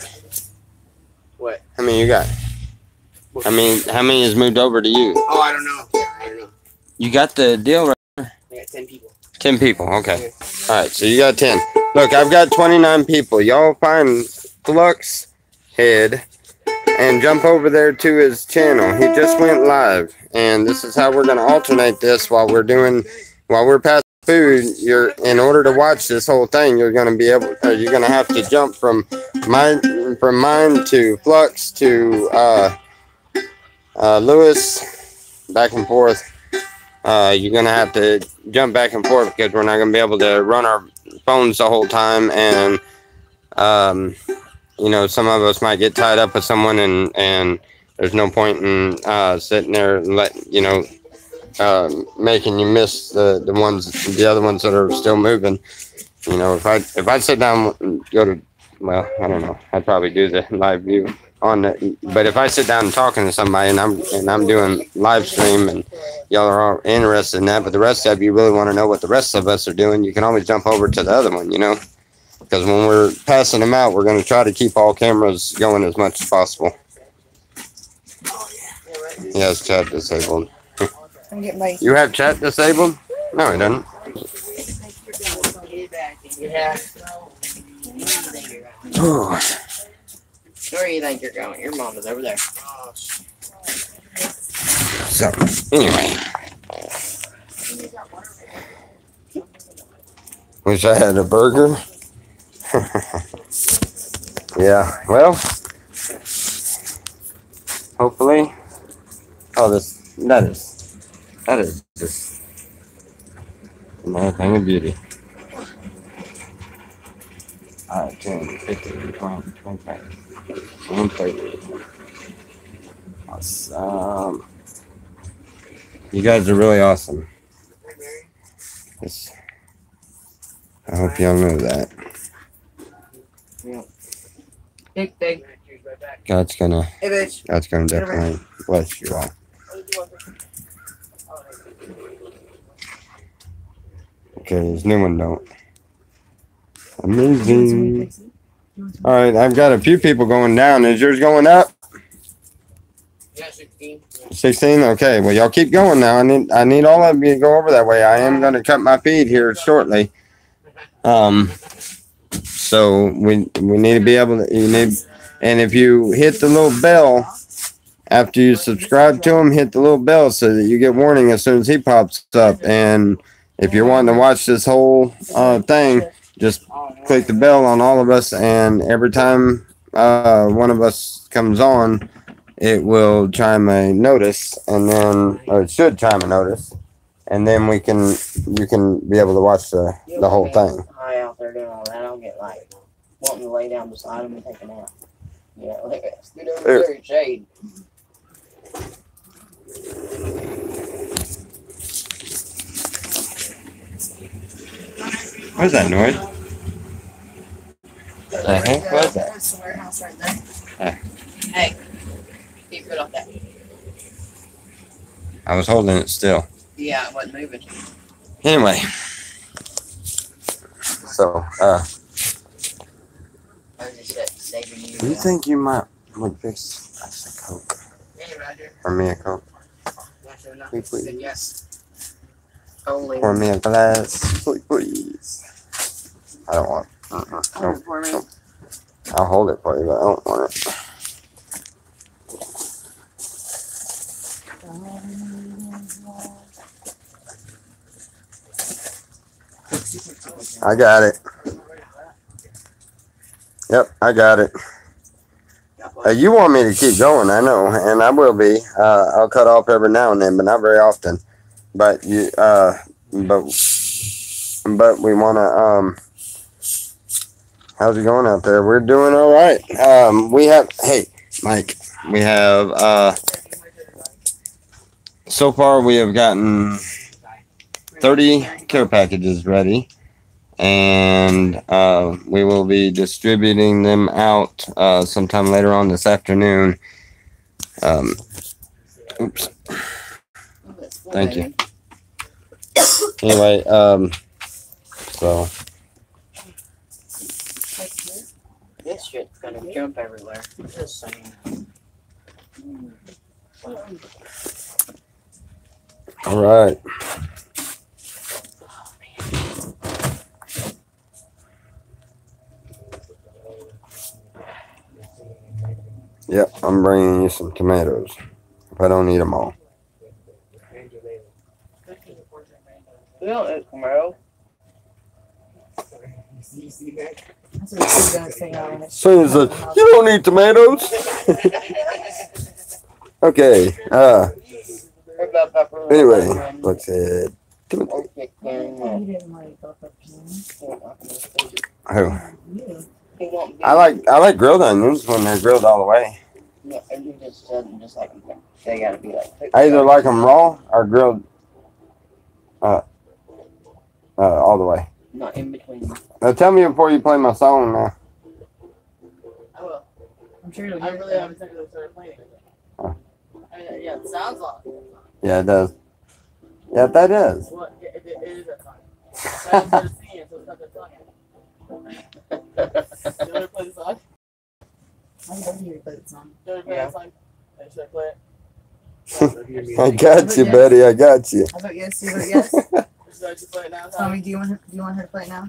What? How many you got? How many has moved over to you? Oh, I don't know. You got the deal right? I got 10 people. 10 people. Okay. All right. So you got 10. Look, I've got 29 people. Y'all find Flux Head and jump over there to his channel. He just went live, and this is how we're gonna alternate this while we're passing food. In order to watch this whole thing, you're gonna have to jump from mine to Flux to Lewis, back and forth. You're gonna have to jump back and forth because we're not gonna be able to run our phones the whole time, and you know, some of us might get tied up with someone, and there's no point in sitting there and making you miss the other ones that are still moving. You know, if I sit down and go to, well, I don't know, I'd probably do the live view on the, but if I sit down and talking to somebody and I'm doing live stream and y'all are all interested in that, but the rest of you really want to know what the rest of us are doing, you can always jump over to the other one, you know, because when we're passing them out, we're going to try to keep all cameras going as much as possible. Yeah, it's chat disabled. You have chat disabled? No, he doesn't. Yeah. Where do you think you're going? Your mom is over there. So, anyway. Wish I had a burger. Yeah, well, hopefully. Oh, that is just another thing of beauty. 10, 15, 20, 25, 30. Awesome. You guys are really awesome. I hope y'all know that. Big. God's gonna definitely bless you all. Okay, this new one don't. Amazing. All right, I've got a few people going down. Is yours going up? Yeah, 16. 16? Okay, well, y'all keep going now. I need all of you to go over that way. I am going to cut my feed here shortly. So we need to be able to, and if you hit the little bell, after you subscribe to him, hit the little bell so that you get warning as soon as he pops up. And if you're wanting to watch this whole thing, just click the bell on all of us, and every time one of us comes on, it will chime a notice, and then, or it should chime a notice, and then you can be able to watch the whole thing. High out there doing all that. I'll get like wanting to lay down beside him and take a nap. Yeah, like scoot over there in shade. What is that noise? The heck was that? That's the warehouse right there. Hey, keep it off that. I was holding it still. Yeah, it wasn't moving. Anyway, so I was just saving you. do you think you would fix us a Coke? Hey, Roger. Pour me a Coke. Please. Yes. Only. Pour me a glass, please. I don't want. Hold it for me. No. I'll hold it for you, but I don't want it. I got it. Yep, I got it. You want me to keep going, I know, and I will be. I'll cut off every now and then, but not very often. But but we want to. How's it going out there? We're doing all right. We have. Hey, Mike. We have. So far, we have gotten 30 care packages ready, and we will be distributing them out sometime later on this afternoon. Oops. Thank you. Anyway, so This shit's gonna jump everywhere. Just saying. all right. Yep, I'm bringing you some tomatoes. If I don't eat them all. We don't eat tomato. That's what she's gonna say on it. Soon as you don't eat tomatoes. Okay. Anyway, let's see. Timothy. You didn't like go for peas. Who? You. He won't be. I like grilled onions when they're grilled all the way. Yeah, and you just doesn't just like them. They gotta be like. I either like them raw or grilled all the way. Not in between. Now tell me before you play my song now. I will. I'm sure you'll I get really it. haven't technically started playing it. Huh. I mean, yeah, it sounds like. Yeah, it does. Yeah, that is. Well, it is that song. I haven't started singing it, so it's not that song yet. You want to play the song? I'm going to hear you play the song. You want to play Yeah. that song? Should I play it? I got you, buddy. I got you. I vote yes. You vote yes. Should I just play it now? Tommy, do you want her to play it now?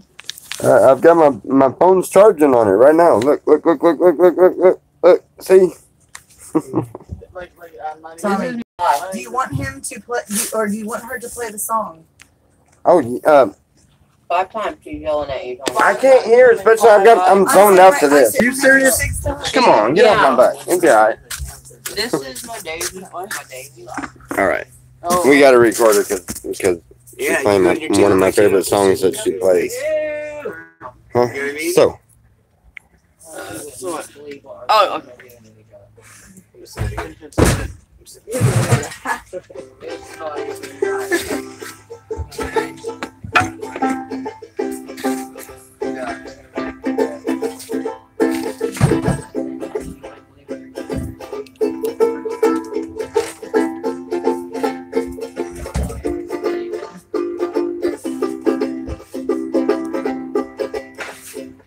I've got my phone's charging on it right now. Look. See? Like, I'm Tommy, not do you want him to play, or do you want her to play the song? Oh, 5 times she's yelling at you. Tommy. I can't hear, especially I'm zoned out to this. You serious? 6 times. Come on, get off my butt. It'll be alright. This is my Daisy. My Daisy. Alright. Oh. We gotta record it because Yeah, she's playing one of my favorite songs that she plays. Huh? So, Oh, okay.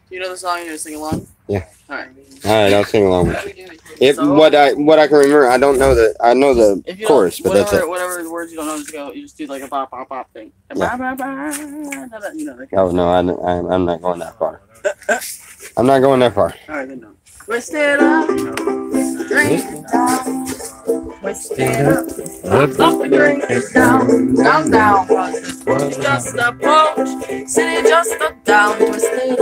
You know the song? You're gonna sing along? Yeah. Alright. alright, I'll sing along with you. What I can remember, I don't know I know the If you chorus, but that's it. whatever the words you don't know, just go. You just do like a bop bop bop thing. Yeah. Bop, bop, bop, you know. That Oh no, I'm not going that far. I'm not going that far. All right, then no. Twist it up, drink it down. Twist it up and drink it down, down, down. 'Cause this one's just a punch, city just a down. Twist it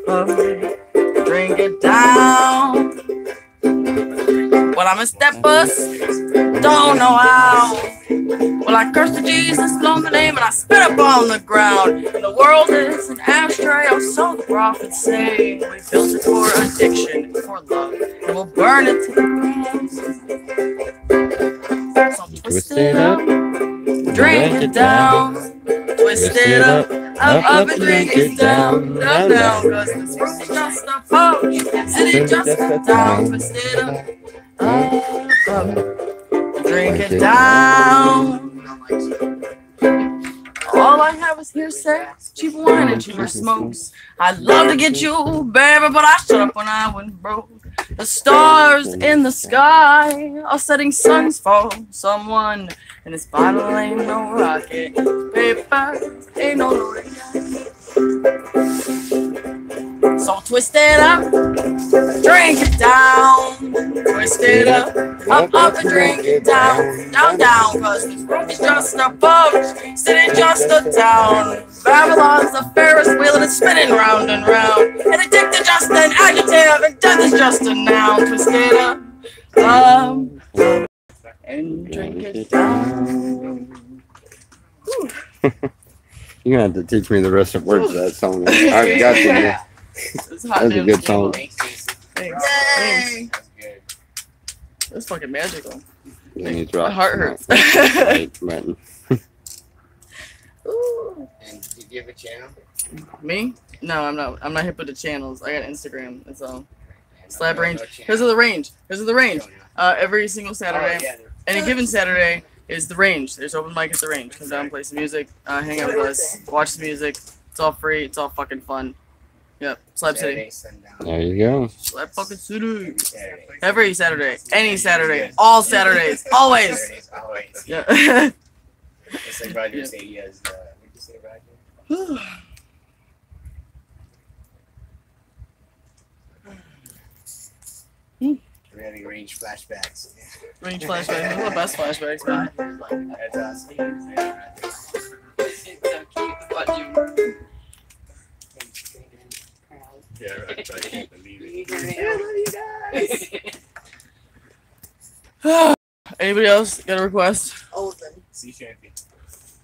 up, drink it down. Well, I'm a step bus, don't know how. Well, I curse to Jesus, blow the name, and I spit up on the ground. And the world is an ashtray, or so the prophets say. We built it for addiction, for love, and we'll burn it to the ground. So twist it up, drink it down. Twist it up and drink it down, down, down. 'Cause this room's just a punch, city just a down. Twist it up, drink it down. All I have is hearsay, cheap wine and cheaper smokes. I'd love to get you, baby, but I shut up when I went broke. The stars in the sky are setting suns for someone, and this bottle ain't no rocket paper, ain't no loaded gun. So twist it up, drink it down. Twist it up and drink it down, down, down. 'Cause this room is just a pub, city just a town. Babylon's a Ferris wheel and it's spinning round and round. And addicted just an adjective and death is just a noun. Twist it up, and drink it down. You're gonna have to teach me the rest of the words of that song. I've got you. Yeah. It's hot, That's a dude. good song. Thanks. Yay! That's fucking magical. You need to My rock heart hurts. right button. Ooh. And do you have a channel? Me? No, I'm not. I'm not hip with the channels. I got Instagram. That's all. Slap range. Because of the range. Every single Saturday, any given Saturday is the range. There's open mic at the range. Come down, play some music, hang out with us, watch some music. It's all free. It's all fucking fun. Yep. Slap City. There you go. Slap fucking City. Every Saturday. Any Saturday. All Saturdays. Always. Always. Yeah. It's like Roger said he has, what did you say, Roger? We're having range flashbacks. Range flashbacks. Those are the best flashbacks, man. That's awesome. Yeah, right. I can't believe it. Anybody else got a request? Olden. Sea champion.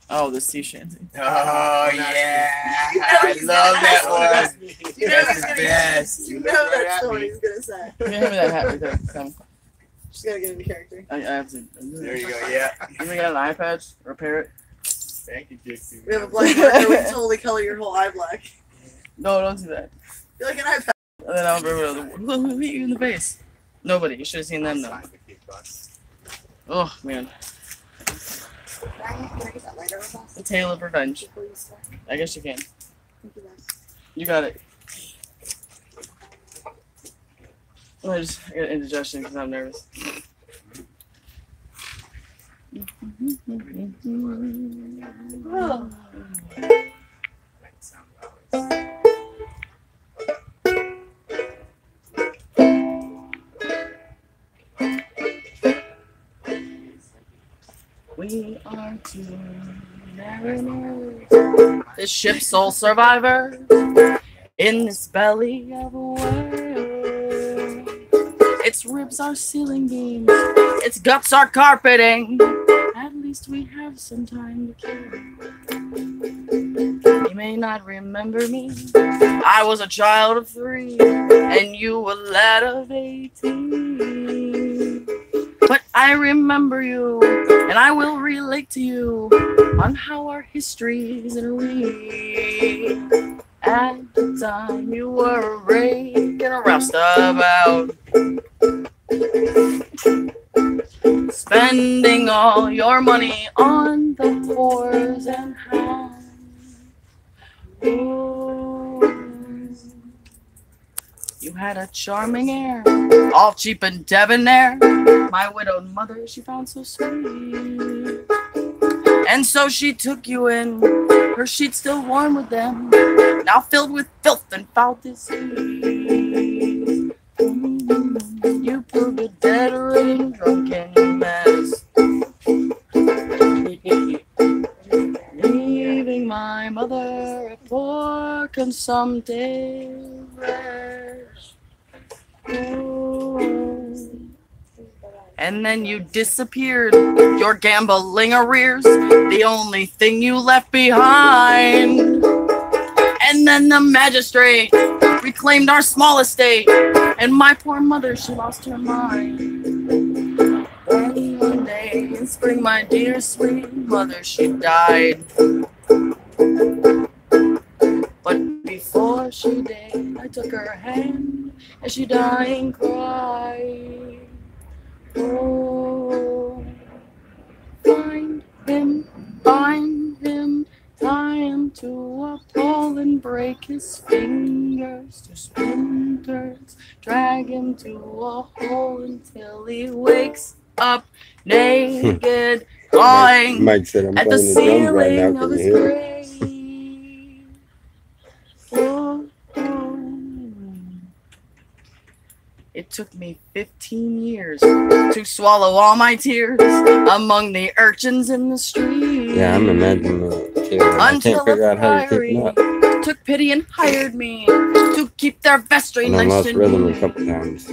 Oh, the sea shanty. Oh yeah, I love that one. You know That's he's the gonna best. You know that story he's gonna say. Give me that hat right there. Come. Just gotta get into character. I have to. There you go. Yeah. You got an eye patch? Repair it. Thank you, Dixie. We have a black marker. We can totally color your whole eye black. No, don't do that. You're like an eye patch. And then I'll remember who hit you in the face. Nobody. You should have seen them though. Oh man. The tale of revenge. I guess you can. You got it. I got indigestion because I'm nervous. We are two mariners, the ship's sole survivor in this belly of a whale. Its ribs are ceiling beams, its guts are carpeting. At least we have some time to kill. You may not remember me. I was a child of 3, and you a lad of 18. But I remember you, and I will relate to you on how our histories interweave. At the time you were a rake and a roustabout, spending all your money on the whores and hounds. Oh, you had a charming air, all cheap and debonair. My widowed mother she found so sweet, and so she took you in, her sheets still warm with them, now filled with filth and foul disease. You proved a dead-ridden drunken mess, leaving my mother a poor consumptive wretch. Oh. And then you disappeared, your gambling arrears, the only thing you left behind. And then the magistrate reclaimed our small estate, and my poor mother, she lost her mind. Then one day in spring, my dear sweet mother, she died. But before she did, I took her hand, and she dying cried. Oh, find him, tie him to a pole and break his fingers to splinters, drag him to a hole until he wakes up naked, clawing Mike said I'm at the playing the drums right now. ceiling of Can you his hear it? grave. Oh, oh. It took me 15 years to swallow all my tears among the urchins in the street. Yeah, I'm imagining it. I can't Until figure a out how to pick fiery it up. took pity and hired me to keep their vestry And I nice lost and rhythm a neat. couple times.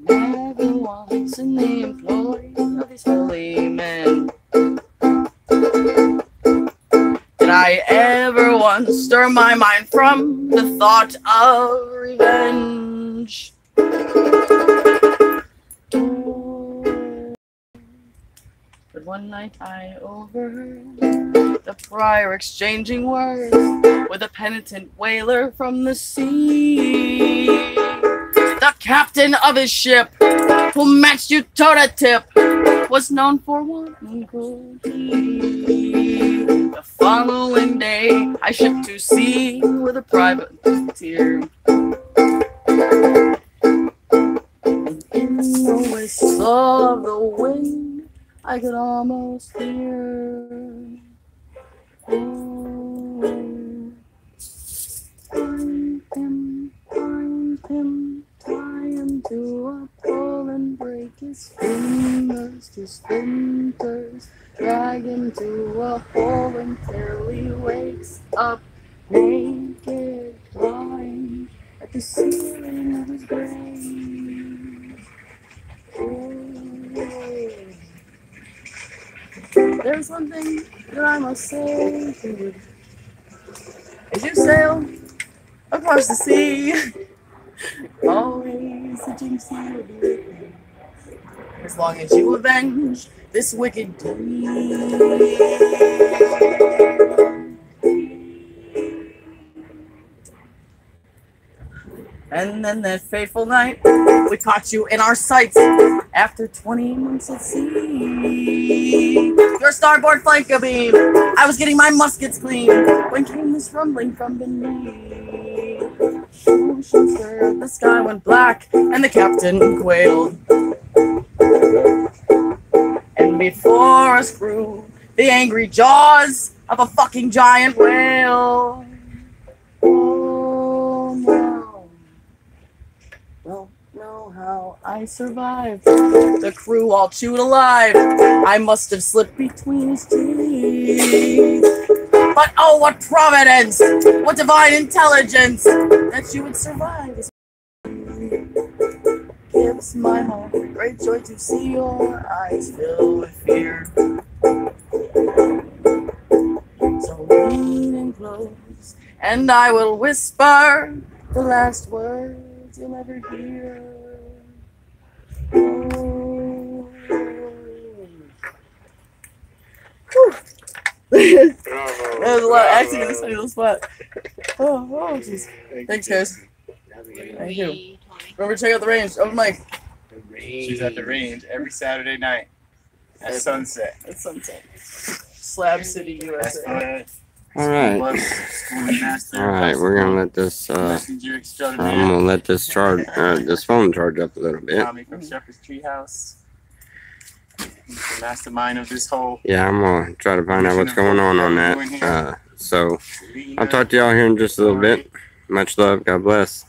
Never once in the employ of these holy men did I ever once stir my mind from the thought of revenge. But one night I overheard the prior exchanging words with a penitent whaler from the sea. The captain of his ship, who matched you toe-to-tip, was known for one good deed. The following day, I shipped to sea with a privateer. And in the whistle of the wind, I could almost hear. Oh, find him, tie him to a pole and break his fingers to splinters, drag him to a hole until he wakes up naked, clawing at the ceiling of his grave. Oh. There's one thing that I must say to you. As you sail across the sea, always the jinxie will be with you. As long as you avenge this wicked deed. And then that fateful night, we caught you in our sights after 20 months at sea. Your starboard flank abeam, I was getting my muskets clean when came this rumbling from beneath. Ocean stirred, the sky went black, and the captain quailed. And before us grew the angry jaws of a fucking giant whale. Oh no. Don't know how I survived. The crew all chewed alive. I must have slipped between his teeth. But oh, what providence! What divine intelligence that you would survive this. Gives my heart great joy to see your eyes fill with fear. So lean in close, and I will whisper the last words you'll ever hear. Oh. There's a lot of acting in this tiny little spot. Oh, jeez. Thanks, guys. Thank you. Remember to check out the range. Open mic. She's at the range every Saturday night at sunset. At sunset. Slab City, USA. All right. All right, we're gonna let this. I'm gonna let this charge, this phone charge up a little bit. Tommy from Shepherd's Treehouse. He's the mastermind of this whole. Yeah, I'm gonna try to find out what's going on that. So I'll talk to y'all here in just a little bit. Much love. God bless.